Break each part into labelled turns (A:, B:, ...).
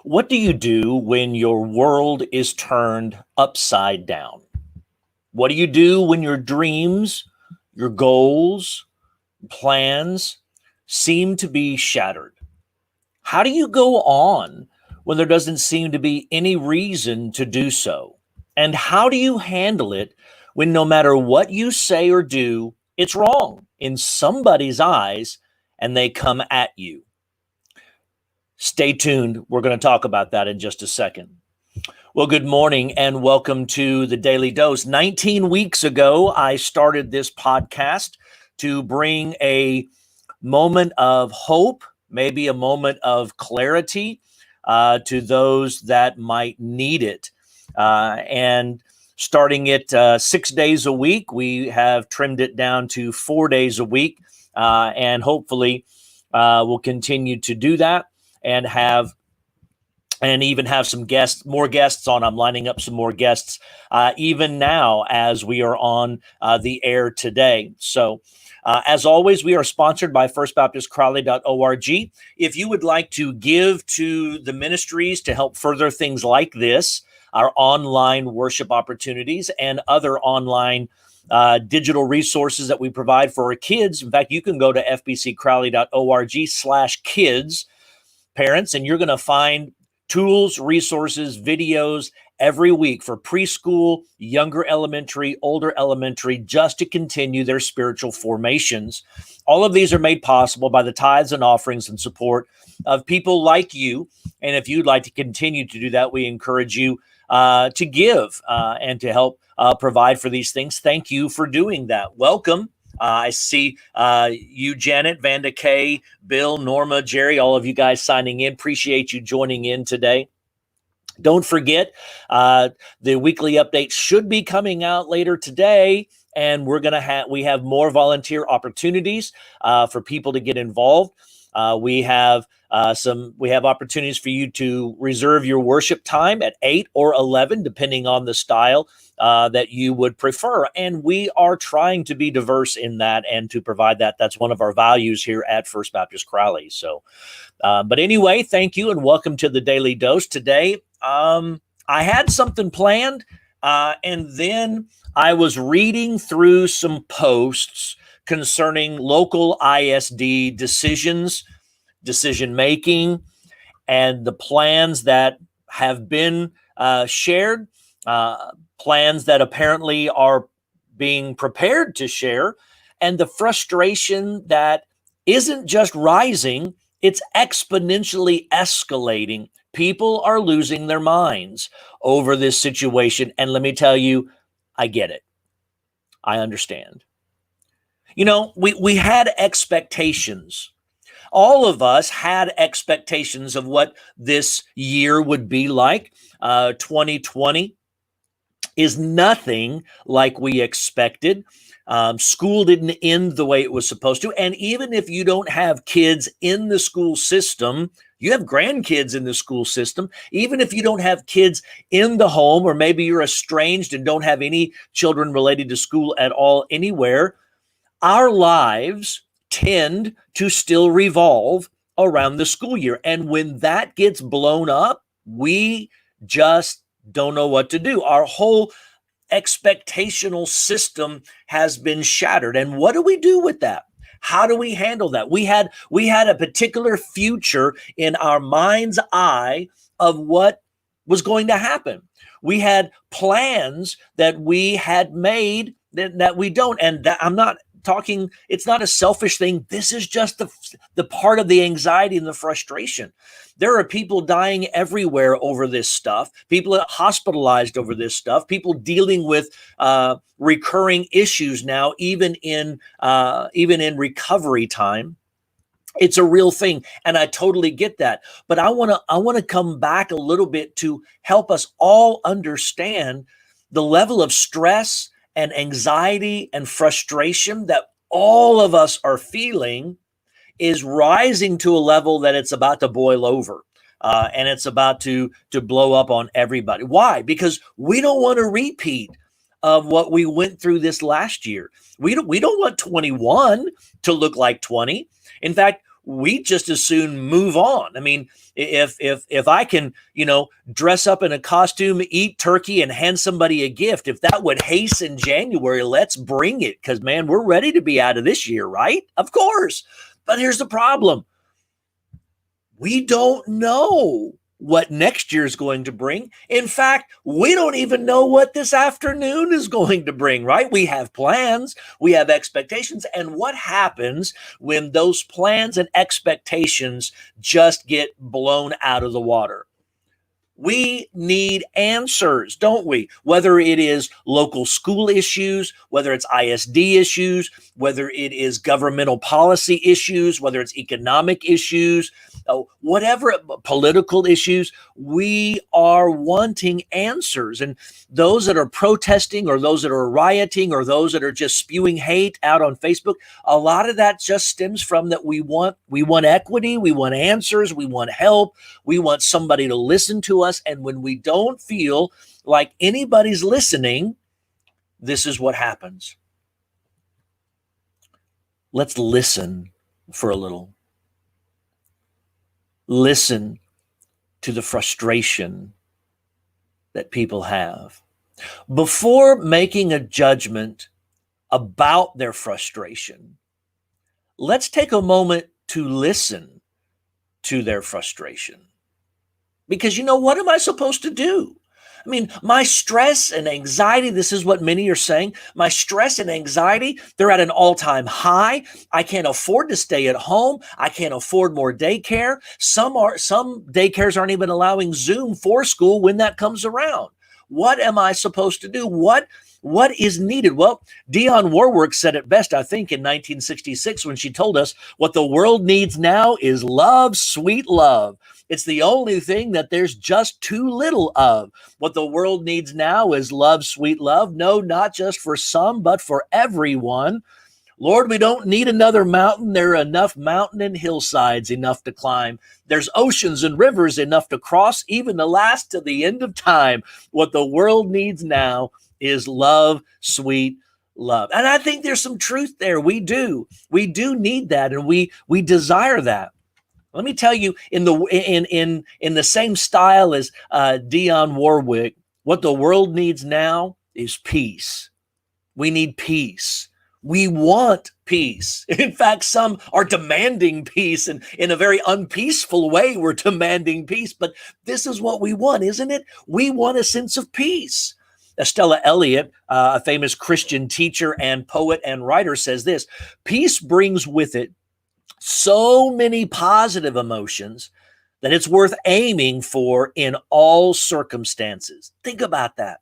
A: What do you do when your world is turned upside down? What do you do when your dreams, your goals, plans seem to be shattered? How do you go on when there doesn't seem to be any reason to do so? And how do you handle it when no matter what you say or do, it's wrong in somebody's eyes and they come at you? Stay tuned. We're going to talk about that in just a second. Well, good morning and welcome to the Daily Dose. 19 weeks ago, I started this podcast to bring a moment of hope, maybe a moment of clarity to those that might need it. And starting it 6 days a week, we have trimmed it down to 4 days a week. And hopefully we'll continue to do that and even have some more guests on. I'm lining up some more guests even now as we are on the air today. So as always, we are sponsored by firstbaptistcrowley.org. If you would like to give to the ministries to help further things like this, our online worship opportunities and other online digital resources that we provide for our kids. In fact, you can go to fbccrowley.org/kids, parents, and you're going to find tools, resources, videos every week for preschool, younger elementary, older elementary, just to continue their spiritual formations. All of these are made possible by the tithes and offerings and support of people like you. And if you'd like to continue to do that, we encourage you to give and to help provide for these things. Thank you for doing that. Welcome. I see you, Janet, Vanda Kay, Bill, Norma, Jerry, all of you guys signing in. Appreciate you joining in today. Don't forget, the weekly update should be coming out later today, and we have more volunteer opportunities for people to get involved. We have opportunities for you to reserve your worship time at 8 or 11, depending on the style that you would prefer. And we are trying to be diverse in that and to provide that. That's one of our values here at First Baptist Crowley. So, but anyway, thank you and welcome to the Daily Dose. Today, I had something planned, and then I was reading through some posts concerning local ISD decision making, and the plans that have been shared, plans that apparently are being prepared to share, and the frustration that isn't just rising, it's exponentially escalating. People are losing their minds over this situation. And let me tell you, I get it. I understand. You know, we had expectations. All of us had expectations of what this year would be like. 2020 is nothing like we expected. School didn't end the way it was supposed to. And even if you don't have kids in the school system, you have grandkids in the school system. Even if you don't have kids in the home, or maybe you're estranged and don't have any children related to school at all anywhere, our lives tend to still revolve around the school year. And when that gets blown up, we just don't know what to do. Our whole expectational system has been shattered. And what do we do with that? How do we handle that? We had a particular future in our mind's eye of what was going to happen. We had plans that we had made that we don't. And that, I'm not talking, it's not a selfish thing. This is just the part of the anxiety and the frustration. There are people dying everywhere over this stuff, people hospitalized over this stuff, people dealing with recurring issues now, even in recovery time. It's a real thing, and I totally get that. But I want to come back a little bit to help us all understand the level of stress and anxiety and frustration that all of us are feeling is rising to a level that it's about to boil over. And it's about to blow up on everybody. Why? Because we don't want a repeat of what we went through this last year. We don't want 21 to look like 20. In fact, we just as soon move on. I mean, if I can, dress up in a costume, eat turkey, and hand somebody a gift, if that would hasten January, let's bring it, because man, we're ready to be out of this year, right? Of course. But here's the problem. We don't know what next year is going to bring. In fact, we don't even know what this afternoon is going to bring, right? We have plans, we have expectations. And what happens when those plans and expectations just get blown out of the water? We need answers, don't we? Whether it is local school issues, whether it's ISD issues, whether it is governmental policy issues, whether it's economic issues, whatever, political issues, we are wanting answers. And those that are protesting, or those that are rioting, or those that are just spewing hate out on Facebook, a lot of that just stems from that we want equity, we want answers, we want help, we want somebody to listen to us. And when we don't feel like anybody's listening, this is what happens. Let's listen for a little. Listen to the frustration that people have. Before making a judgment about their frustration, let's take a moment to listen to their frustration. Because what am I supposed to do? I mean, my stress and anxiety, this is what many are saying, my stress and anxiety, they're at an all-time high. I can't afford to stay at home. I can't afford more daycare. Some daycares aren't even allowing Zoom for school when that comes around. What am I supposed to do? What is needed? Well, Dionne Warwick said it best, I think, in 1966 when she told us what the world needs now is love, sweet love. It's the only thing that there's just too little of. What the world needs now is love, sweet love. No, not just for some, but for everyone. Lord, we don't need another mountain. There are enough mountain and hillsides enough to climb. There's oceans and rivers enough to cross, even to last to the end of time. What the world needs now is love, sweet love. And I think there's some truth there. We do need that, and we desire that. Let me tell you, in the same style as Dionne Warwick, what the world needs now is peace. We need peace. We want peace. In fact, some are demanding peace, and in a very unpeaceful way, we're demanding peace. But this is what we want, isn't it? We want a sense of peace. Estella Elliott, a famous Christian teacher and poet and writer, says this: peace brings with it so many positive emotions that it's worth aiming for in all circumstances. Think about that.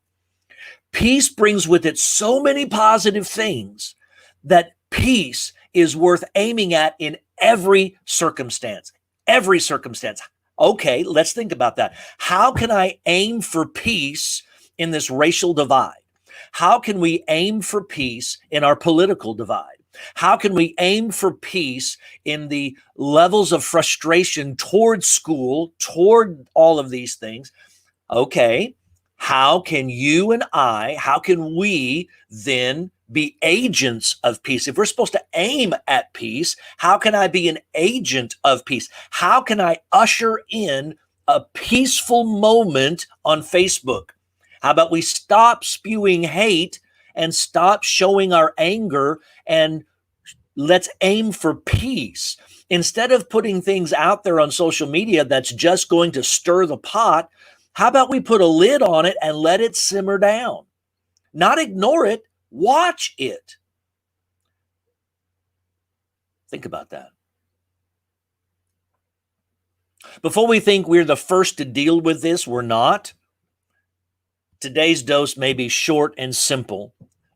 A: Peace brings with it so many positive things that peace is worth aiming at in every circumstance. Every circumstance. Okay, let's think about that. How can I aim for peace in this racial divide? How can we aim for peace in our political divide? How can we aim for peace in the levels of frustration toward school, toward all of these things? Okay, how can we then be agents of peace? If we're supposed to aim at peace, how can I be an agent of peace? How can I usher in a peaceful moment on Facebook? How about we stop spewing hate and stop showing our anger, and let's aim for peace. Instead of putting things out there on social media that's just going to stir the pot, how about we put a lid on it and let it simmer down? Not ignore it, watch it. Think about that. Before we think we're the first to deal with this, we're not. Today's dose may be short and simple,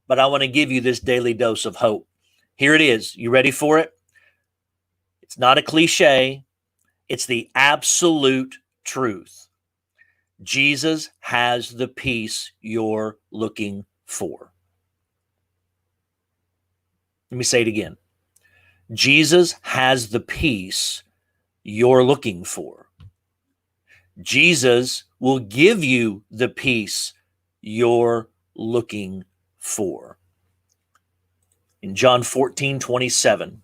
A: but I want to give you this daily dose of hope. Here it is. You ready for it? It's not a cliche. It's the absolute truth. Jesus has the peace you're looking for. Let me say it again. Jesus has the peace you're looking for. Jesus will give you the peace you're looking for. In John 14:27,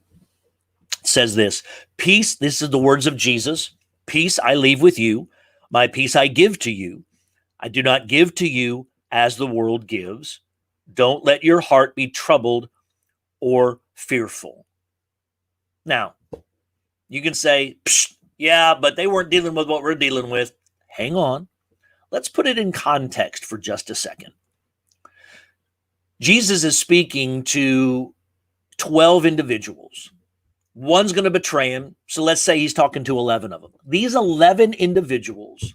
A: It says this, peace, this is the words of Jesus, peace I leave with you, my peace I give to you. I do not give to you as the world gives. Don't let your heart be troubled or fearful. Now, you can say, yeah, but they weren't dealing with what we're dealing with. Hang on. Let's put it in context for just a second. Jesus is speaking to 12 individuals. One's going to betray him. So let's say he's talking to 11 of them. These 11 individuals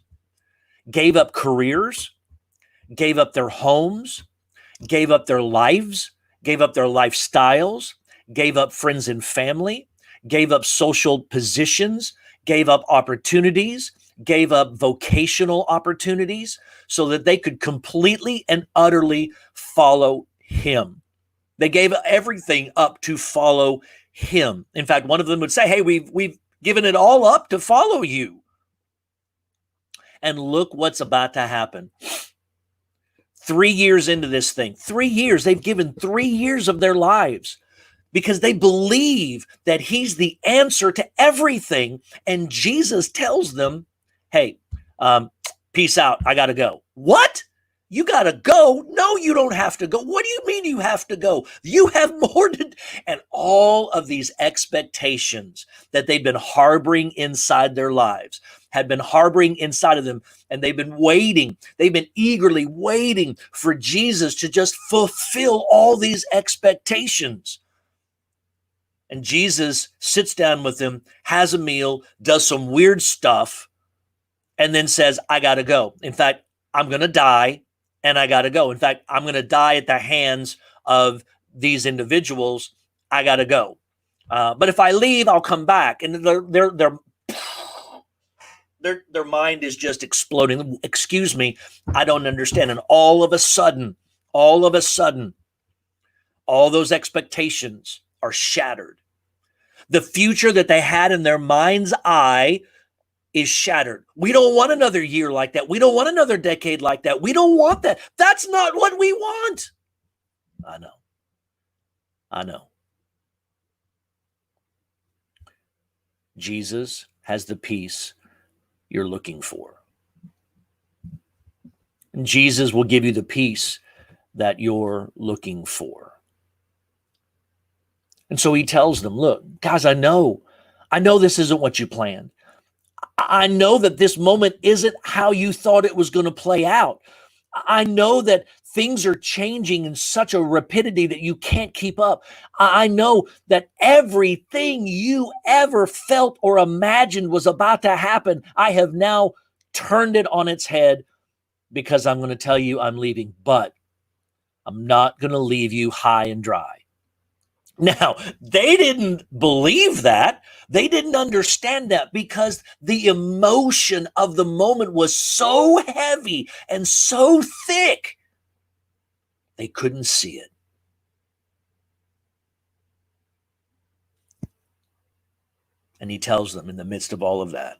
A: gave up careers, gave up their homes, gave up their lives, gave up their lifestyles, gave up friends and family, gave up social positions, gave up opportunities, gave up vocational opportunities so that they could completely and utterly follow him. They gave everything up to follow him. In fact, one of them would say, hey, we've given it all up to follow you. And look what's about to happen. 3 years into this thing, 3 years, they've given 3 years of their lives because they believe that he's the answer to everything. And Jesus tells them, hey, peace out. I got to go. What? You got to go? No, you don't have to go. What do you mean you have to go? You have more to, and all of these expectations that they've been harboring inside their lives had been harboring inside of them. And they've been waiting. They've been eagerly waiting for Jesus to just fulfill all these expectations. And Jesus sits down with them, has a meal, does some weird stuff, and then says, I got to go. In fact, I'm going to die. And I got to go. In fact, I'm going to die at the hands of these individuals. I got to go. But if I leave, I'll come back. And their mind is just exploding. Excuse me, I don't understand. And all of a sudden, all those expectations are shattered. The future that they had in their mind's eye is shattered. We don't want another year like that. We don't want another decade like that. We don't want that. That's not what we want. I know. Jesus has the peace you're looking for. And Jesus will give you the peace that you're looking for. And so he tells them, look, guys, I know this isn't what you planned. I know that this moment isn't how you thought it was going to play out. I know that things are changing in such a rapidity that you can't keep up. I know that everything you ever felt or imagined was about to happen, I have now turned it on its head because I'm going to tell you I'm leaving, but I'm not going to leave you high and dry. Now, they didn't believe that. They didn't understand that because the emotion of the moment was so heavy and so thick, they couldn't see it. And he tells them in the midst of all of that,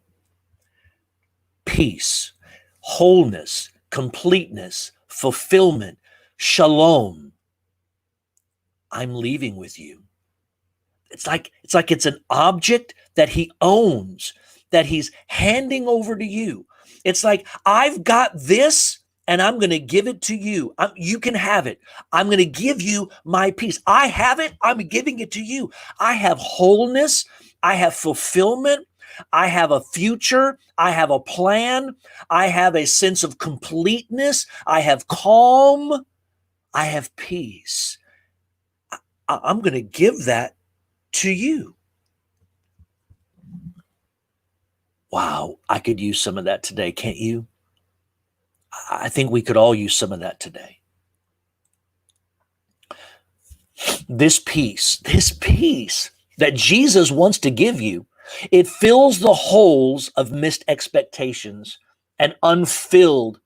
A: peace, wholeness, completeness, fulfillment, shalom, I'm leaving with you. It's like it's an object that he owns, that he's handing over to you. It's like, I've got this and I'm going to give it to you. You can have it. I'm going to give you my peace. I have it. I'm giving it to you. I have wholeness. I have fulfillment. I have a future. I have a plan. I have a sense of completeness. I have calm. I have peace. I'm going to give that to you. Wow, I could use some of that today, can't you? I think we could all use some of that today. This peace that Jesus wants to give you, it fills the holes of missed expectations and unfilled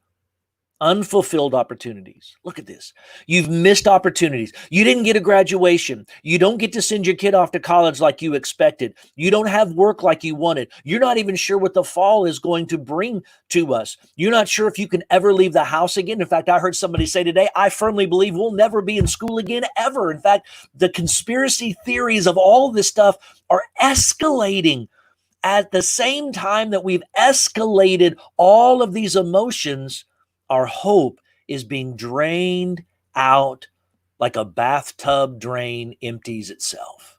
A: Unfulfilled opportunities. Look at this. You've missed opportunities. You didn't get a graduation. You don't get to send your kid off to college like you expected. You don't have work like you wanted. You're not even sure what the fall is going to bring to us. You're not sure if you can ever leave the house again. In fact, I heard somebody say today, I firmly believe we'll never be in school again, ever. In fact, the conspiracy theories of all this stuff are escalating. At the same time that we've escalated all of these emotions, our hope is being drained out like a bathtub drain empties itself.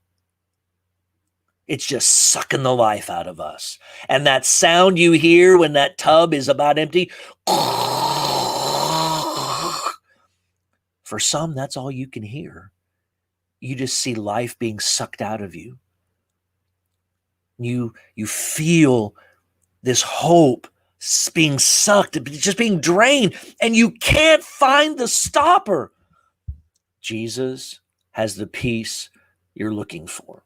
A: It's just sucking the life out of us. And that sound you hear when that tub is about empty, for some, that's all you can hear. You just see life being sucked out of you. You feel this hope being sucked, just being drained, and you can't find the stopper. Jesus has the peace you're looking for.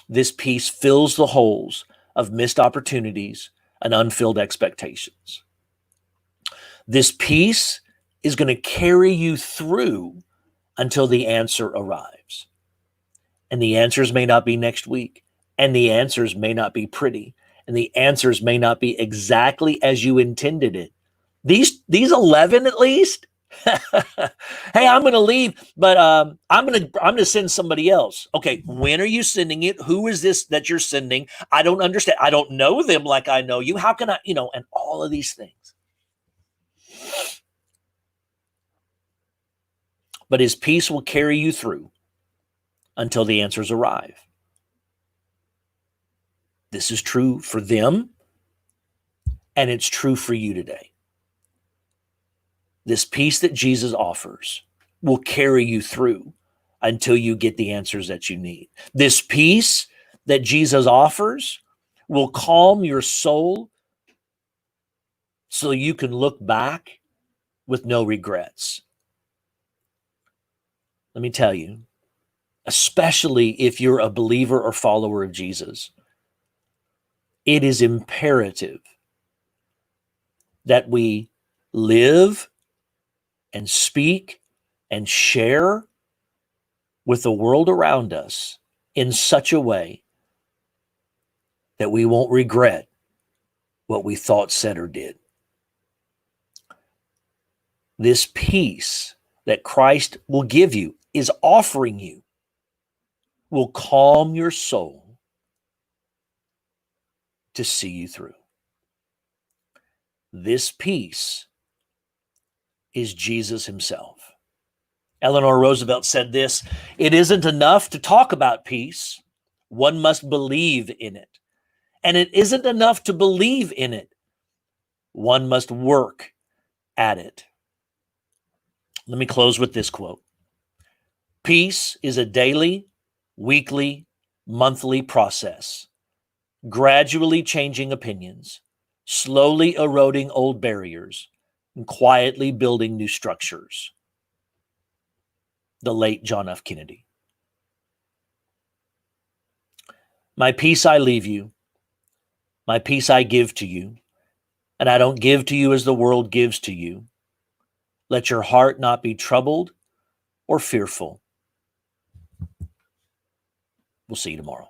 A: This peace fills the holes of missed opportunities and unfilled expectations. This peace is going to carry you through until the answer arrives. And the answers may not be next week, and the answers may not be pretty, and the answers may not be exactly as you intended it. These 11 at least. Hey, I'm going to leave, but I'm going to send somebody else. Okay, when are you sending it? Who is this that you're sending? I don't understand. I don't know them like I know you. How can I, and all of these things. But his peace will carry you through until the answers arrive. This is true for them, and it's true for you today. This peace that Jesus offers will carry you through until you get the answers that you need. This peace that Jesus offers will calm your soul so you can look back with no regrets. Let me tell you, especially if you're a believer or follower of Jesus, it is imperative that we live and speak and share with the world around us in such a way that we won't regret what we thought, said, or did. This peace that Christ will give you, is offering you, will calm your soul to see you through. This peace is Jesus himself. Eleanor Roosevelt said this: it isn't enough to talk about peace. One must believe in it. And it isn't enough to believe in it. One must work at it. Let me close with this quote. Peace is a daily, weekly, monthly process, gradually changing opinions, slowly eroding old barriers, and quietly building new structures. The late John F. Kennedy. My peace I leave you, my peace I give to you, and I don't give to you as the world gives to you. Let your heart not be troubled or fearful. We'll see you tomorrow.